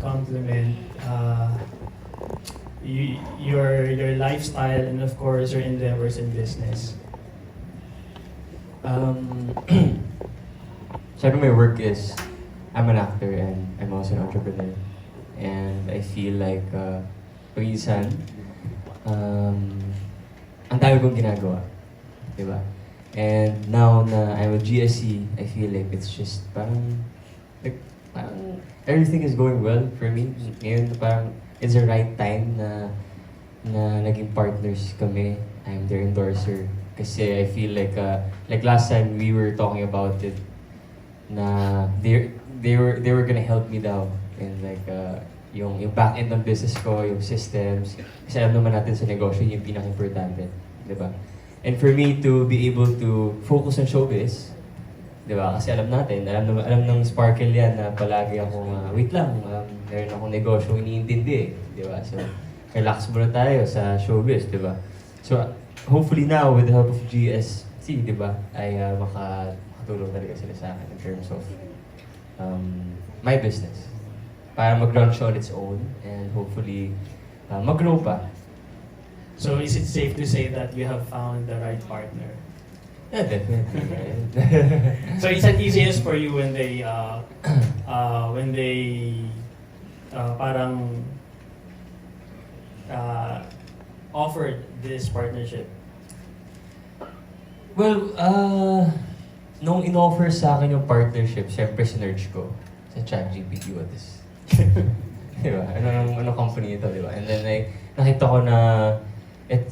compliment your lifestyle and of course your endeavors in business. Um, Syempre my work is, I'm an actor and I'm also an entrepreneur. And I feel like, minsan, ang dami kong ginagawa. Diba? And now na I'm a GSC, I feel like it's just parang everything is going well for me. Ngayon parang it's the right time na naging partners kami. I'm their endorser. Kasi I feel like last time we were talking about it, na they were gonna help me daw and yung back end ng business ko, yung systems. Kasi alam naman natin sa negosyo yung pinaka-importante, di ba? And for me to be able to focus on showbiz, di ba? Kasi alam ng Sparkle yan na palagi akong, wait lang, meron akong negosyo iniintindi eh, di ba? So, relax muna tayo sa showbiz, di ba? So, hopefully now, with the help of GSC, di ba, ay makatulong talaga sila sa akin in terms of my business. Para mag-launch on its own and hopefully mag-grow pa. So is it safe to say that you have found the right partner? Yeah, definitely. So it's an easiest for you when they parang offered this partnership. Well, nung in-offer sa akin yung partnership, syempre sinerge ko sa ChatGPT what is. Diba? Anong company ito, diba? And then nakita ko na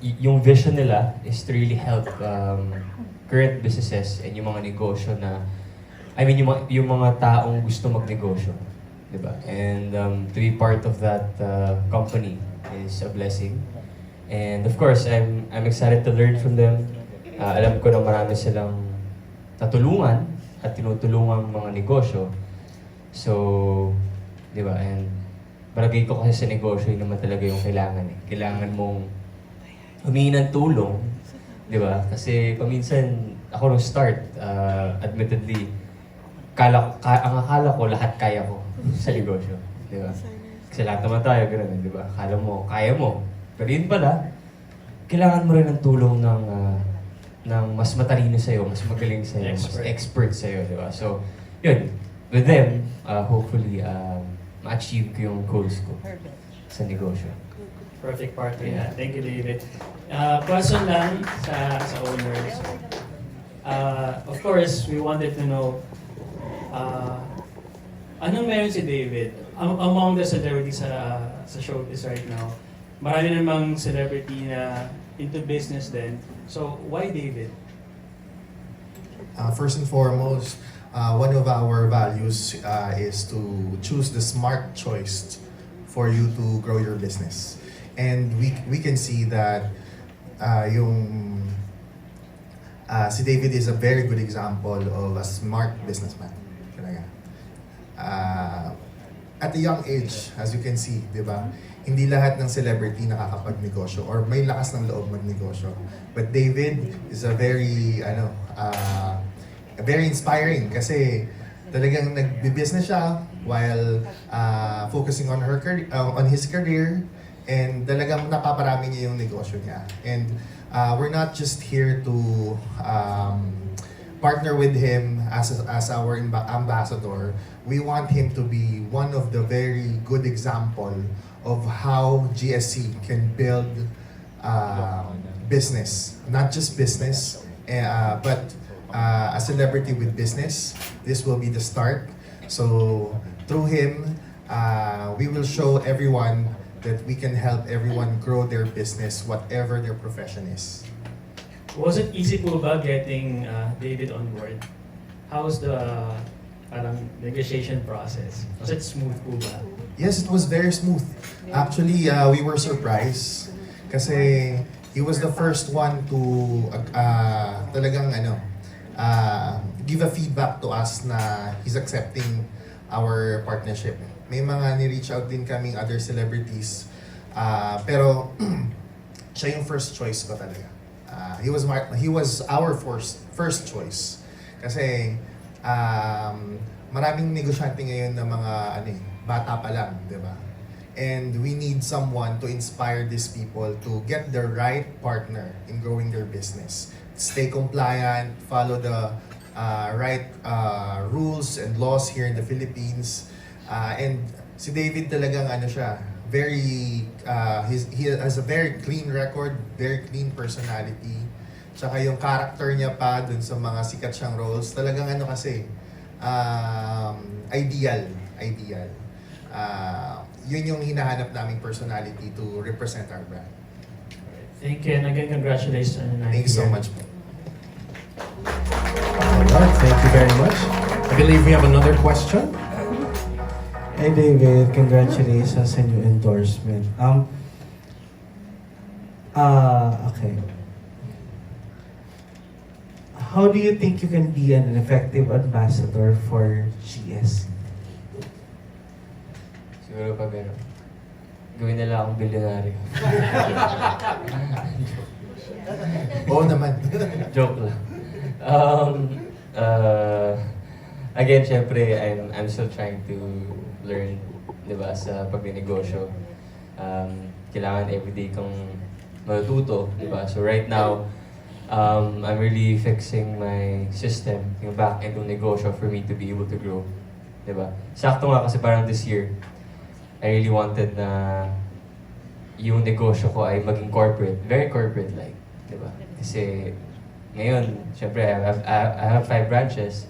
yung vision nila is to really help current businesses and yung mga negosyo na, I mean, yung mga taong gusto magnegosyo. Diba? And to be part of that company is a blessing. And of course, I'm excited to learn from them. Alam ko na marami silang natulungan at tinutulungang mga negosyo. So, di ba? And palagay ko kasi sa negosyo, yun naman talaga yung kailangan eh. Kailangan mong humingi ng tulong, di ba? Kasi paminsan, ako nung start, admittedly, ang akala ko lahat kaya ko sa negosyo. Di ba? Kasi lahat naman tayo, gano'n, di ba? Akala mo, kaya mo. Pero yun pala, kailangan mo rin ng tulong ng mas matalino sa'yo, mas magaling sa'yo, mas expert sa'yo, di ba? So, yun, with them, hopefully, ma-achieve ko yung goals ko sa negosyo. Perfect partner. Yeah. Thank you, David. Question lang sa owners. Of course, we wanted to know, anong meron si David? Among the celebrities sa showbiz right now, marami namang celebrity na into business din. So, why David? First and foremost, one of our values is to choose the smart choice for you to grow your business. And we can see that si David is a very good example of a smart businessman. Talaga. At a young age, as you can see, di ba? Hindi lahat ng celebrity nakakapagnegosyo or may lakas ng loob magnegosyo. But David is a very inspiring kasi talagang nagbi-business siya while focusing on on his career, and talagang napaparami niya yung negosyo niya. And we're not just here to partner with him as our ambassador. We want him to be one of the very good example of how GSC can build business. Not just business, but a celebrity with business. This will be the start. So through him, we will show everyone that we can help everyone grow their business, whatever their profession is. Was it easy po ba getting David on board? How was the negotiation process? Was it smooth po ba? Yes, it was very smooth. Actually, we were surprised kasi he was the first one to talagang give a feedback to us na he's accepting our partnership. May mga ni-reach out din kaming other celebrities, pero siya yung first choice ko talaga. He was our first choice kasi maraming negosyante ngayon na mga bata pa lang, di ba? And we need someone to inspire these people to get the right partner in growing their business. Stay compliant, follow the right rules and laws here in the Philippines. And si David talagang ano siya, very, he has a very clean record, very clean personality. Tsaka yung character niya pa dun sa mga sikat siyang roles, talagang ano kasi, ideal. Yun yung hinahanap naming personality to represent our brand. Thank you, and again, congratulations on your 9th Thank you so year. much po. Alright, thank you very much. I believe we have another question. Hey David, congratulations sa new endorsement. Okay. How do you think you can be an effective ambassador for GSC? Siguro pag ano, gawin nila akong bilyonaryo. Oo naman. Joke lang. Again, syempre, I'm still trying to learn, di ba, sa pagninegosyo. Kailangan everyday kang matututo, di ba? So right now, I'm really fixing my system, yung back end ng negosyo for me to be able to grow, di ba? Sakto nga kasi parang this year, I really wanted na yung negosyo ko ay maging corporate, very corporate-like, di ba? Kasi ngayon, syempre, I have 5 branches,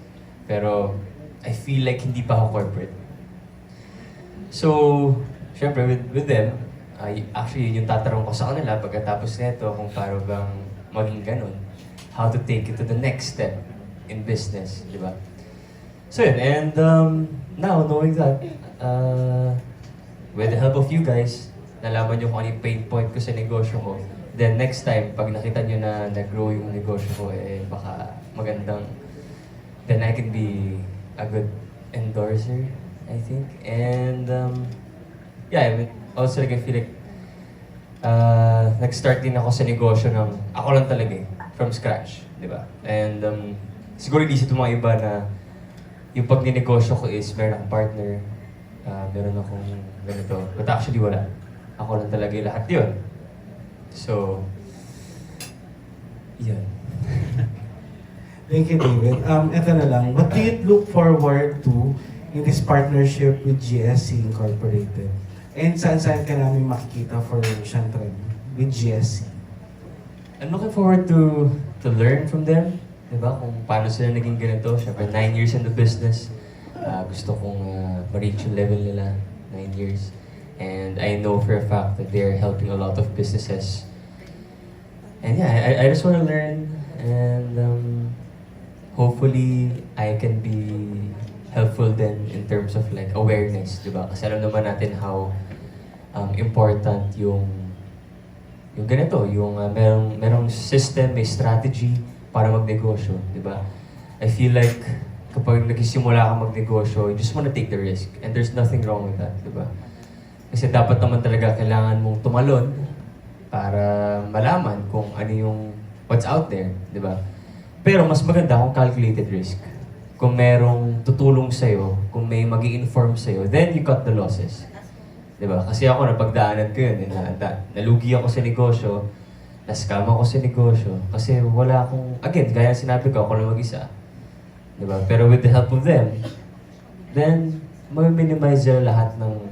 pero I feel like hindi pa ako corporate. So, syempre, with them, actually, yun yung tatanong ko sa kanila pagkatapos nito kung paano bang maging ganun. How to take it to the next step in business, di ba? So yun, and now, knowing that, with the help of you guys, nalaman nyo kung ano yung pain point ko sa negosyo ko. Then next time, pag nakita nyo na nag-grow yung negosyo ko, baka magandang, then I can be a good endorser, I think. And yeah, I mean, also like, I feel like nag-start din ako sa negosyo ng ako lang talaga from scratch, di ba? And siguro isip ng mga iba na yung pag ninegosyo ko is meron akong partner, meron akong ganito. But actually wala. Ako lang talaga yung lahat yun. So, yun. Thank you, David. Ito na lang. What do you look forward to in this partnership with GSC Incorporated? And saan-saan ka namin makikita for Shantran with GSC? I'm looking forward to learn from them. Diba? Kung paano sila naging ganito. Siyempre, 9 years in the business. Gusto kong ma-reach yung level nila. 9 years. And I know for a fact that they're helping a lot of businesses. And yeah, I just want to learn. And hopefully, I can be helpful then in terms of like awareness. Diba? Kasi alam naman natin how important yung ganito, yung merong system, may strategy para magnegosyo, di ba? I feel like kapag nagsisimula ka magnegosyo, you just wanna take the risk. And there's nothing wrong with that, di ba? Kasi dapat naman talaga kailangan mong tumalon para malaman kung ano yung what's out there, di ba? Pero mas maganda kung calculated risk. Kung merong tutulong sa'yo, kung may mag-i-inform sa'yo, then you cut the losses. Diba? Kasi ako, napagdaanan ko yun. Nalugi ako sa negosyo, na-scam ako sa negosyo. Kasi wala akong, again, gaya sinabi ko, ako lang mag-isa. Diba? Pero with the help of them, then, ma-minimize nila lahat ng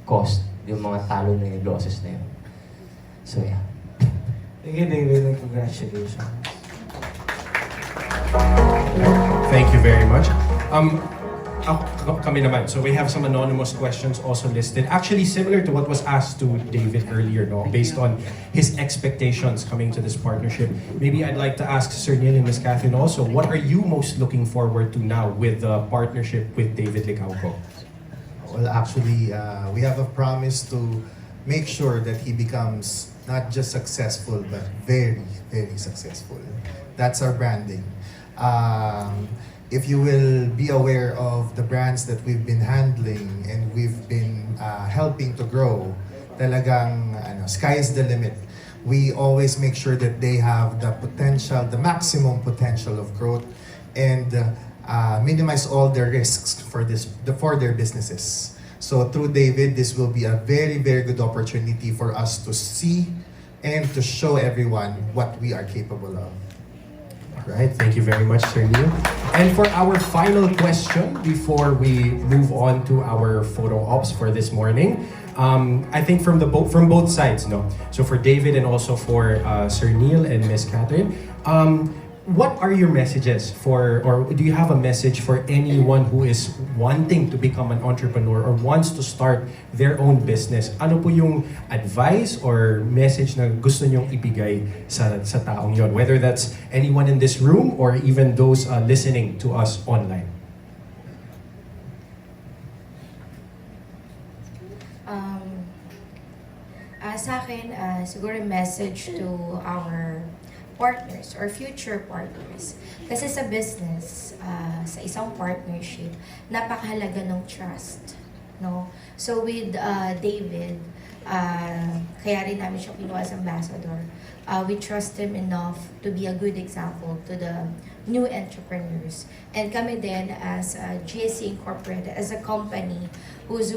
cost, yung mga talo na yung losses na yun. So, yeah. Thank you, David, and congratulations. Thank you very much. Kami naman. So we have some anonymous questions also listed. Actually, similar to what was asked to David earlier, no? Based on his expectations coming to this partnership. Maybe I'd like to ask Sir Neil and Ms. Catherine also, what are you most looking forward to now with the partnership with David Licauco? Well, actually, we have a promise to make sure that he becomes not just successful, but very, very successful. That's our branding. If you will be aware of the brands that we've been handling and we've been helping to grow, talagang sky is the limit. We always make sure that they have the potential, the maximum potential of growth, and minimize all the risks for their businesses. So through David, this will be a very, very good opportunity for us to see and to show everyone what we are capable of. All right, thank you very much, Sir Neil. And for our final question, before we move on to our photo ops for this morning, I think from both sides, no. So for David and also for Sir Neil and Miss Catherine, what are your messages for, or do you have a message for anyone who is wanting to become an entrepreneur or wants to start their own business? Ano po yung advice or message na gusto nyong ibigay sa taong yon? Whether that's anyone in this room or even those listening to us online. Sa akin, siguro message to our partners or future partners. Kasi sa business, sa isang partnership, napakahalaga ng trust. No? So with David, kaya rin namin siya kinuha as ambassador. We trust him enough to be a good example to the new entrepreneurs. And kami din as GSC Incorporated, as a company who's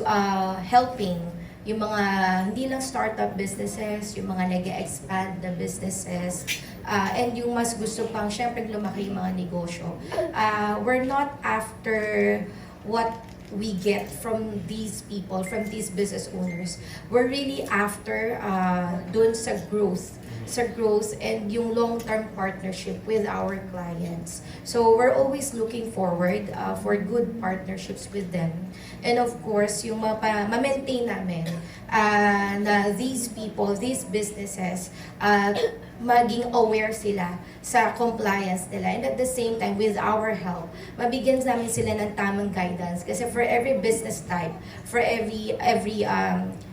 helping yung mga hindi lang startup businesses, yung mga nag-expand na businesses, and yung mas gusto pang syempre lumaki yung mga negosyo. We're not after what we get from these people, from these business owners. We're really after dun sa growth and yung long-term partnership with our clients. So we're always looking forward for good partnerships with them. And of course, yung ma-maintain namin na these people, these businesses, maging aware sila sa compliance nila. And at the same time, with our help, mabigyan namin sila ng tamang guidance. Kasi for every business type, for every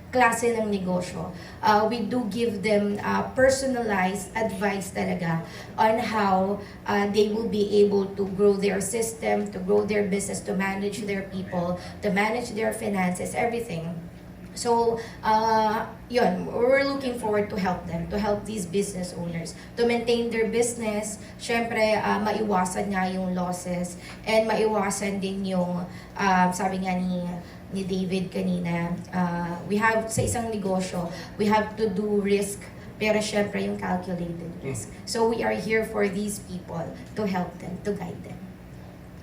klase ng negosyo, we do give them personalized advice talaga on how they will be able to grow their system, to grow their business, to manage their people, to manage their finances, everything. So, yun, we're looking forward to help them, to help these business owners, to maintain their business, syempre, maiwasan nga yung losses, and maiwasan din yung, sabi nga ni David kanina, we have, sa isang negosyo, we have to do risk, pero syempre yung calculated risk. So we are here for these people to help them, to guide them.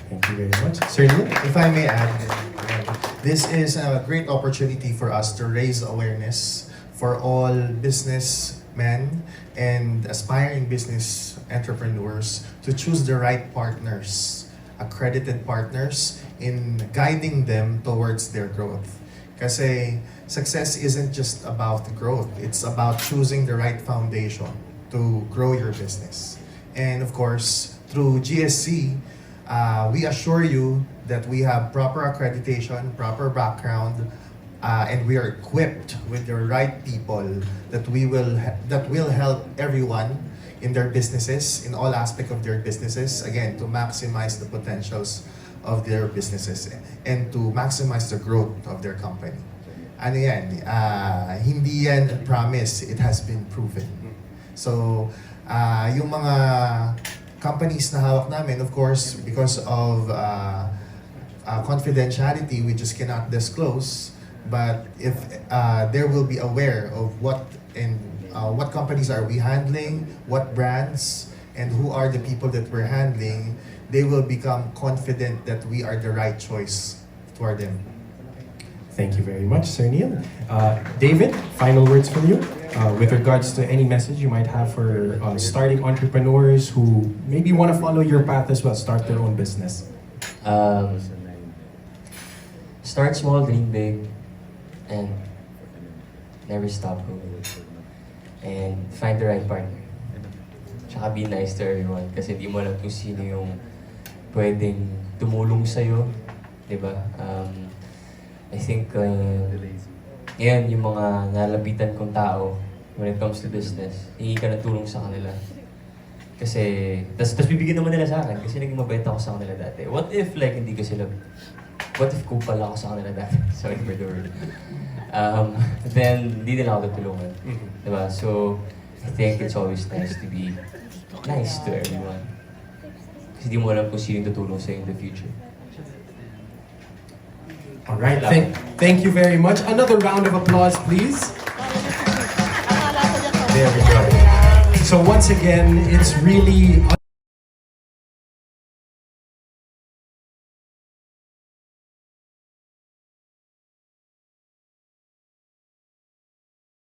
Thank you very much. Sir Neil? If I may add, this is a great opportunity for us to raise awareness for all businessmen and aspiring business entrepreneurs to choose the right partners, accredited partners, in guiding them towards their growth. Kasi success isn't just about growth, it's about choosing the right foundation to grow your business. And of course, through GSC, we assure you that we have proper accreditation, proper background, and we are equipped with the right people that will help everyone in their businesses, in all aspects of their businesses, again, to maximize the potentials of their businesses and to maximize the growth of their company. Ano yan? Hindi yan a promise, it has been proven. So, yung mga companies na hawak namin, of course, because of confidentiality, we just cannot disclose. But if they will be aware of what companies are we handling, what brands, and who are the people that we're handling, they will become confident that we are the right choice for them. Thank you very much, Sir Neil. David, final words from you with regards to any message you might have for starting entrepreneurs who maybe want to follow your path as well, start their own business. Start small, dream big, and never stop growing. And find the right partner. Tsaka be nice to everyone kasi di mo alam kung sino yung pwedeng tumulong sa'yo. Diba? I think, yan yung mga nalapitan kong tao when it comes to business. Hingi ka ng tulong sa kanila. Kasi, tas bibigyan naman nila sa akin kasi naging mabait ako sa kanila dati. What if like hindi ko sila, what if kupal ako sa kanila dati? Sorry for the word. Then, hindi nila ako tutulungan. Diba? So, I think it's always nice to be nice to everyone. Kasi di mo alam kung sino tutulong sa'yo in the future. All right, thank you very much. Another round of applause, please. There we go. So once again, it's really